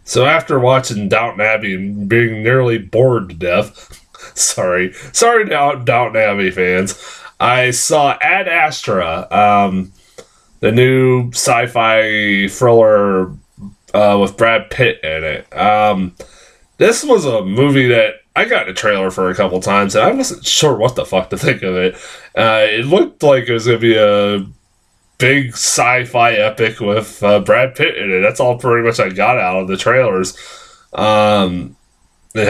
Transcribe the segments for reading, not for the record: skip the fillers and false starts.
So after watching Downton Abbey and being nearly bored to death, sorry, Downton Abbey fans, I saw Ad Astra, the new sci-fi thriller with Brad Pitt in it. This was a movie that I got a trailer for a couple times, and I wasn't sure what the fuck to think of it. It looked like it was going to be a big sci-fi epic with Brad Pitt in it. That's all pretty much I got out of the trailers. It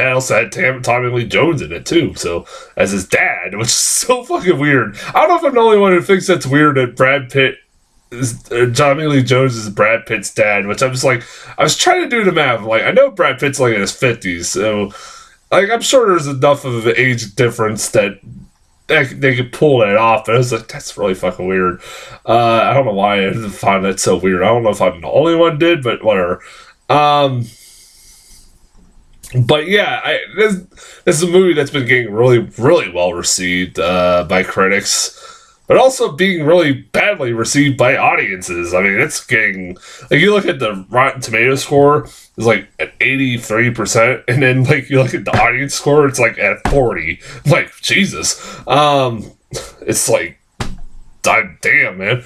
also had Tommy Lee Jones in it too, so as his dad, which is so fucking weird. I don't know if I'm the only one who thinks that's weird that Brad Pitt is Tommy Lee Jones is Brad Pitt's dad. Which I'm just like, I was trying to do the math. Like, I know Brad Pitt's like in his 50s, so like I'm sure there's enough of an age difference that they could pull that off, but I was like, that's really fucking weird. I don't know why I find that so weird. I don't know if I'm the only one did, but whatever. But yeah, this is a movie that's been getting really, really well received by critics, but also being really badly received by audiences. I mean, it's getting like you look at the Rotten Tomato score, it's like at 83%, and then like you look at the audience score, it's like at 40. Like Jesus, it's like, damn, man.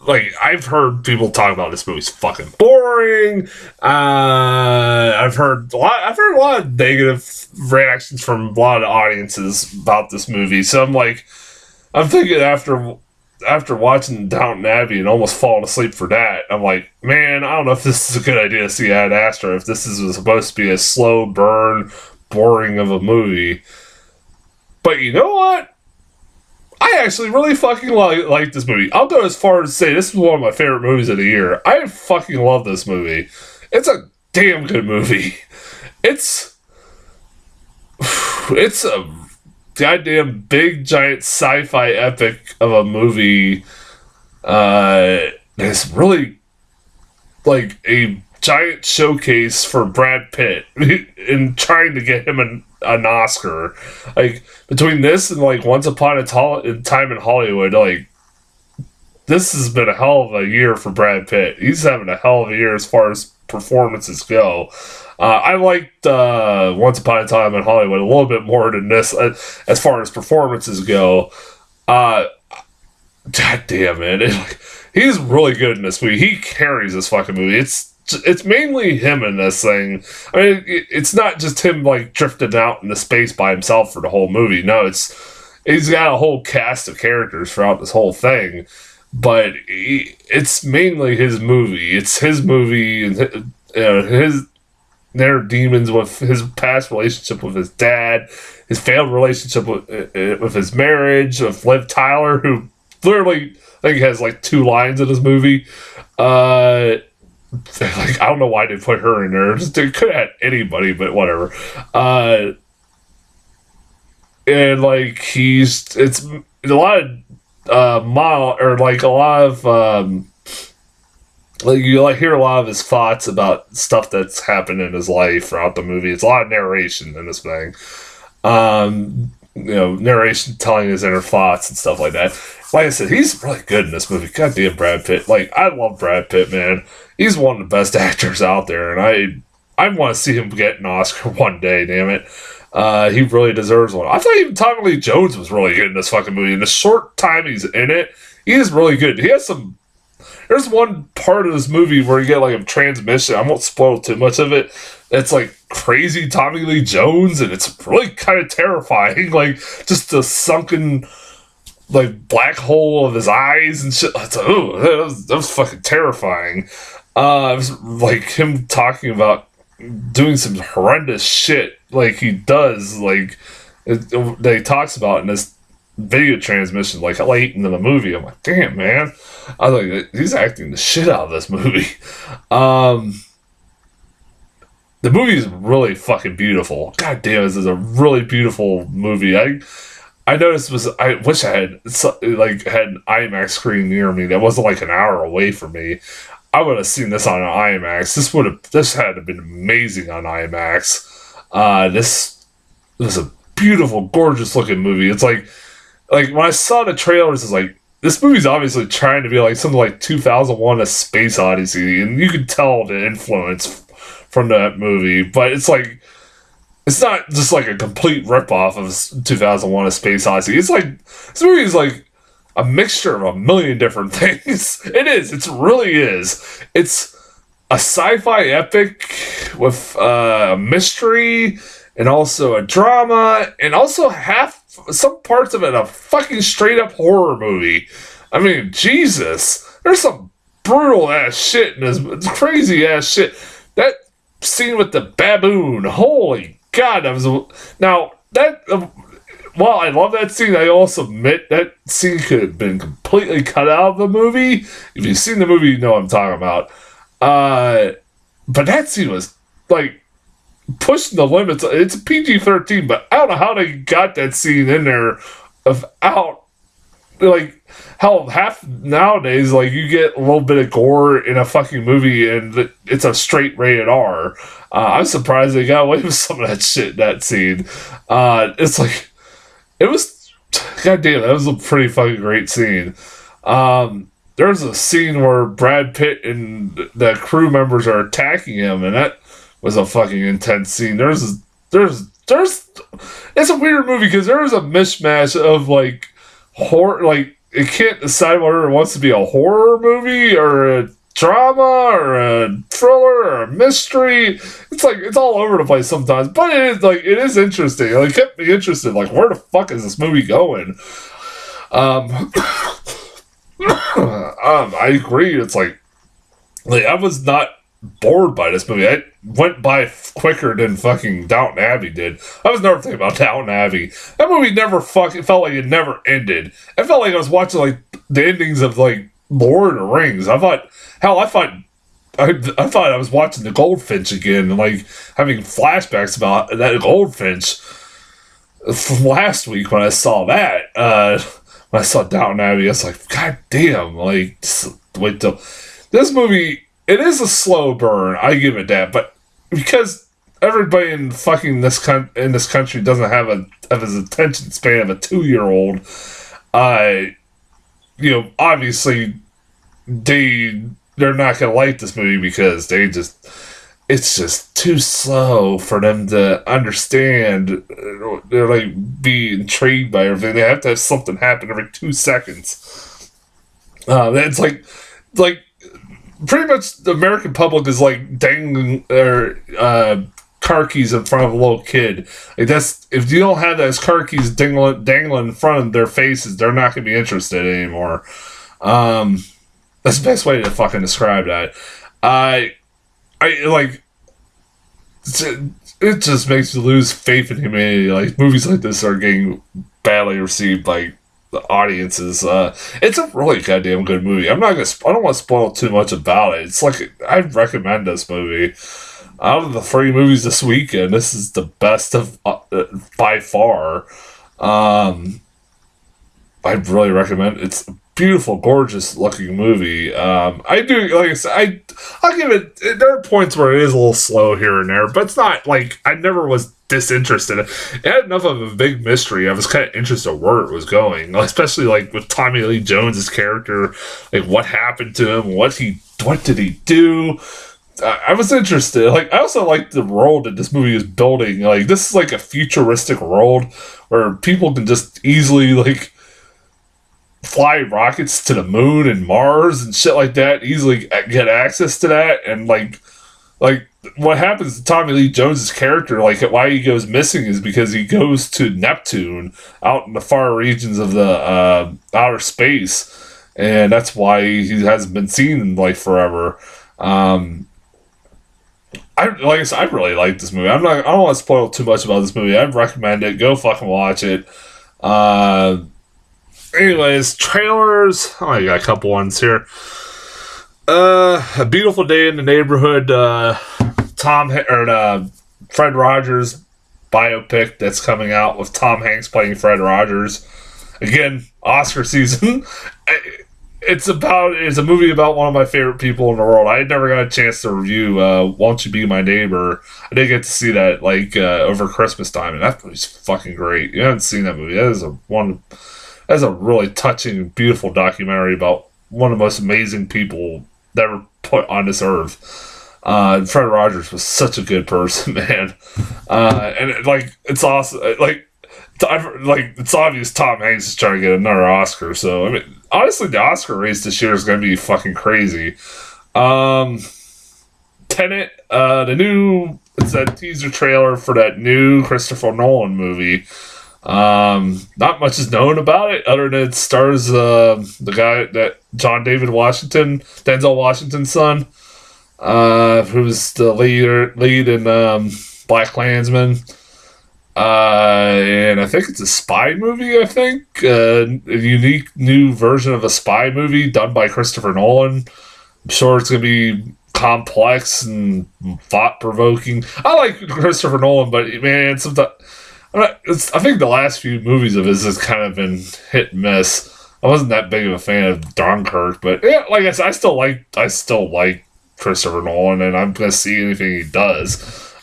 Like I've heard people talk about this movie's fucking boring. I've heard a lot of negative reactions from a lot of audiences about this movie. So I'm thinking after watching Downton Abbey and almost falling asleep for that, I'm like, man, I don't know if this is a good idea to see Ad Astra if this is supposed to be a slow burn, boring of a movie. But you know what? I actually really fucking like this movie. I'll go as far as to say this is one of my favorite movies of the year. I fucking love this movie. It's a damn good movie. It's a goddamn big giant sci-fi epic of a movie. It's really like a giant showcase for Brad Pitt in trying to get him an Oscar. Like between this and like Once Upon a Time in Hollywood, like this has been a hell of a year for Brad Pitt. He's having a hell of a year as far as performances go. I liked Once Upon a Time in Hollywood a little bit more than this as far as performances go. God damn it. He's really good in this movie. He carries this fucking movie. It's mainly him in this thing. I mean, it's not just him like drifting out into space by himself for the whole movie. No, he's got a whole cast of characters throughout this whole thing. But it's mainly his movie. It's his movie, and his inner demons with his past relationship with his dad, his failed relationship with his marriage, with Liv Tyler, who literally I think has like 2 lines in his movie. Like I don't know why they put her in there. They could have had anybody, but whatever. And like it's a lot of like a lot of like you like hear a lot of his thoughts about stuff that's happened in his life throughout the movie. It's a lot of narration in this thing. Narration telling his inner thoughts and stuff like that. Like I said, he's really good in this movie. Goddamn Brad Pitt. Like, I love Brad Pitt, man. He's one of the best actors out there, and I want to see him get an Oscar one day, damn it. He really deserves one. I thought even Tommy Lee Jones was really good in this fucking movie. In the short time he's in it, he is really good. He has some... There's one part of this movie where you get like a transmission. I won't spoil too much of it. It's like crazy Tommy Lee Jones, and it's really kind of terrifying. Like just the sunken like black hole of his eyes and shit. That was fucking terrifying. It was like him talking about doing some horrendous shit like he does, like that he talks about in this video transmission, like late into the movie. I'm like, damn, man. I was like, he's acting the shit out of this movie. The movie is really fucking beautiful. God damn, this is a really beautiful movie. I noticed I wish I had an IMAX screen near me that wasn't like an hour away from me. I would have seen this on an IMAX. This had to have been amazing on IMAX. This was a beautiful, gorgeous looking movie. It's like when I saw the trailers, it's like this movie's obviously trying to be like something like 2001: A Space Odyssey, and you could tell the influence from that movie, but it's like, it's not just like a complete ripoff of 2001: A Space Odyssey. It's like, this movie is like a mixture of a million different things. It is. It really is. It's a sci-fi epic with a mystery and also a drama, and also some parts of it a fucking straight up horror movie. I mean, Jesus, there's some brutal ass shit in this, crazy ass shit. That scene with the baboon, holy God, that was now that. While I love that scene, I also admit that scene could have been completely cut out of the movie. If you've seen the movie, you know what I'm talking about. But that scene was like pushing the limits. It's a PG-13, but I don't know how they got that scene in there without, like, how half nowadays, like, you get a little bit of gore in a fucking movie and it's a straight rated R. I'm surprised they got away with some of that shit in that scene. It's like, it was, goddamn, that was a pretty fucking great scene. There's a scene where Brad Pitt and the crew members are attacking him, and that was a fucking intense scene. There's it's a weird movie because there is a mishmash of like horror, like it can't decide whether it wants to be a horror movie or a drama or a thriller or a mystery. It's like it's all over the place sometimes, but it is interesting. Like, it kept me interested. Like, where the fuck is this movie going? I agree. It's like I was not bored by this movie. It went by quicker than fucking Downton Abbey did. I was never thinking about Downton Abbey. That movie never fucking felt like it never ended. It felt like I was watching like the endings of like Lord of the Rings. I thought I was watching the Goldfinch again and like having flashbacks about that Goldfinch from last week when I saw that. When I saw Downton Abbey, I was like, God damn, like, wait till this movie. It is a slow burn, I give it that, but because everybody in fucking this country doesn't have his attention span of a 2-year-old, obviously they're not gonna like this movie because it's just too slow for them to understand. They're like be intrigued by everything. They have to have something happen every 2 seconds. It's like pretty much the American public is like dangling their car keys in front of a little kid. Like, that's, if you don't have those car keys dangling in front of their faces, they're not gonna be interested anymore. That's the best way to fucking describe that. I like, it just makes me lose faith in humanity. Like, movies like this are getting badly received by the audiences. It's a really goddamn good movie. I don't want to spoil too much about it. It's like, I'd recommend this movie. Out of the 3 movies this weekend, this is the best of by far. I'd really recommend it. It's a beautiful, gorgeous looking movie. I do, like I said, I'll give it, there are points where it is a little slow here and there, but it's not like, I never was disinterested. It had enough of a big mystery. I was kind of interested where it was going, especially like with Tommy Lee Jones's character, like what happened to him, what did he do. I was interested. Like, I also like the world that this movie is building. Like, this is like a futuristic world where people can just easily like fly rockets to the moon and Mars and shit like that, easily get access to that. And like what happens to Tommy Lee Jones's character, like why he goes missing is because he goes to Neptune out in the far regions of the outer space, and that's why he hasn't been seen in like forever. I really like this movie. I don't want to spoil too much about this movie. I'd recommend it. Go fucking watch it. Anyways, trailers. Oh, I got a couple ones here. A Beautiful Day in the Neighborhood. Fred Rogers biopic that's coming out with Tom Hanks playing Fred Rogers. Again, Oscar season. It's a movie about one of my favorite people in the world. I never got a chance to review Won't You Be My Neighbor. I did get to see that over Christmas time, and that movie's fucking great. You haven't seen that movie. That's a really touching, beautiful documentary about one of the most amazing people ever put on this earth. Fred Rogers was such a good person, man. It's awesome. It's obvious Tom Hanks is trying to get another Oscar. So I mean, honestly, the Oscar race this year is going to be fucking crazy. Tenet, it's that teaser trailer for that new Christopher Nolan movie. Not much is known about it other than it stars the guy that Denzel Washington's son, who's the lead in Black Klansman. And I think it's a spy movie. I think a unique new version of a spy movie done by Christopher Nolan. I'm sure it's gonna be complex and thought-provoking. I like Christopher Nolan, but man, sometimes I think the last few movies of his has kind of been hit and miss. I wasn't that big of a fan of Dunkirk, but yeah, like I said, I still like Christopher Nolan, and I'm gonna see anything he does.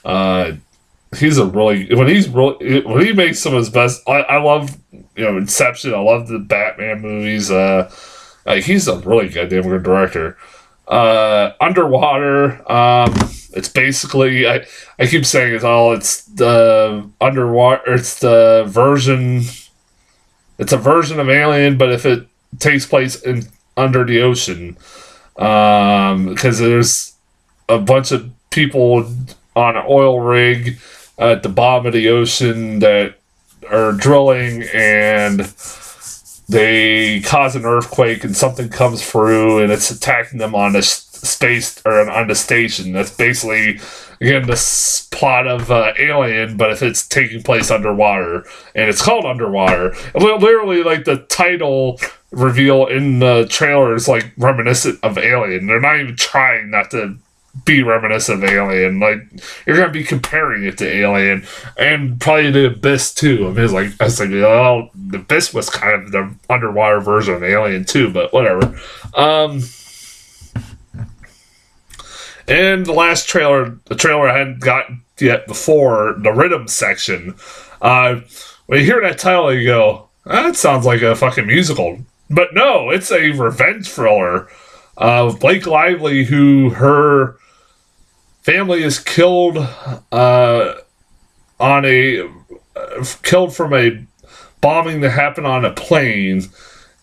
He's a really when he makes some of his best. I love Inception. I love the Batman movies. He's a really goddamn good director. Underwater. It's basically I keep saying it's the underwater. It's the version. It's a version of Alien, but if it takes place under the ocean, because there's a bunch of people on an oil rig at the bottom of the ocean that are drilling, and they cause an earthquake, and something comes through, and it's attacking them on the space or on the station. That's basically, again, this plot of Alien, but if it's taking place underwater, and it's called Underwater. Literally, like the title reveal in the trailer is like reminiscent of Alien. They're not even trying not to be reminiscent of Alien. Like, you're gonna be comparing it to Alien, and probably the Abyss too. I mean, the Abyss was kind of the underwater version of Alien too, but whatever. And the last trailer, the trailer I hadn't gotten yet before, the rhythm section. When you hear that title, you go, that sounds like a fucking musical. But no, it's a revenge thriller. Blake Lively, who her family is killed killed from a bombing that happened on a plane,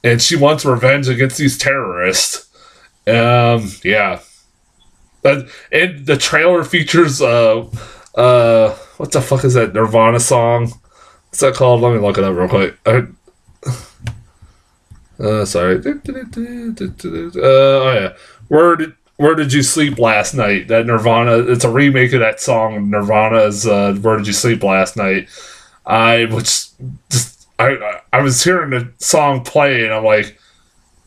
and she wants revenge against these terrorists. Yeah. And the trailer features what the fuck is that Nirvana song? What's that called? Let me look it up real quick. Sorry. Oh yeah. Where did you sleep last night? That Nirvana. It's a remake of that song. Nirvana's "Where Did You Sleep Last Night." I was hearing the song play, and I'm like,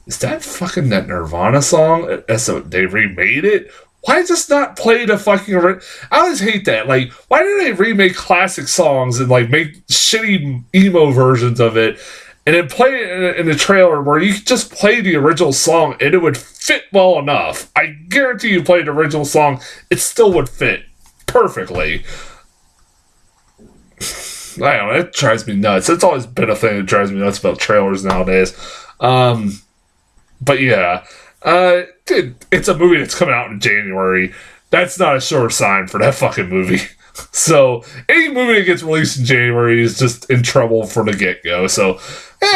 is that fucking that Nirvana song? So they remade it. Why just not play the fucking... I always hate that. Like, why do they remake classic songs and, like, make shitty emo versions of it and then play it in the trailer where you could just play the original song and it would fit well enough? I guarantee you play the original song, it still would fit perfectly. I don't know, it drives me nuts. It's always been a thing that drives me nuts about trailers nowadays. But yeah... dude, it's a movie that's coming out in January. That's not a sure sign for that fucking movie. So, any movie that gets released in January is just in trouble from the get-go. So,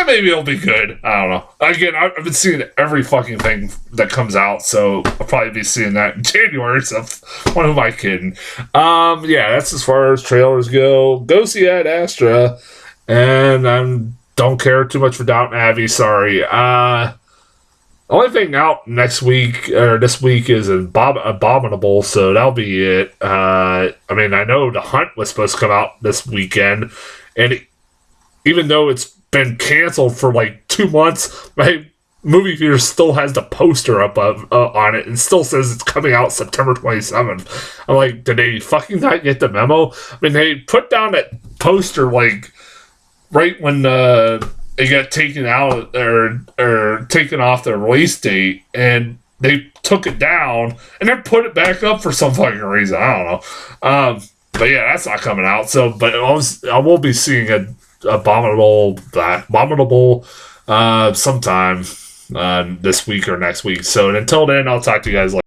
maybe it'll be good. I don't know. Again, I've been seeing every fucking thing that comes out, so I'll probably be seeing that in January. So, what am I kidding? Yeah, that's as far as trailers go. Go see Ad Astra. And I don't care too much for Downton Abbey. Sorry. The only thing out next week, or this week, is Abominable, so that'll be it. I mean, I know The Hunt was supposed to come out this weekend, and even though it's been canceled for like 2 months, my movie theater still has the poster up on it, and still says it's coming out September 27th. I'm like, did they fucking not get the memo? I mean, they put down that poster, like, right when, it got taken out or taken off the release date, and they took it down and then put it back up for some fucking reason. I don't know. But yeah, that's not coming out. So, but I will be seeing Abominable sometime this week or next week. So until then, I'll talk to you guys later.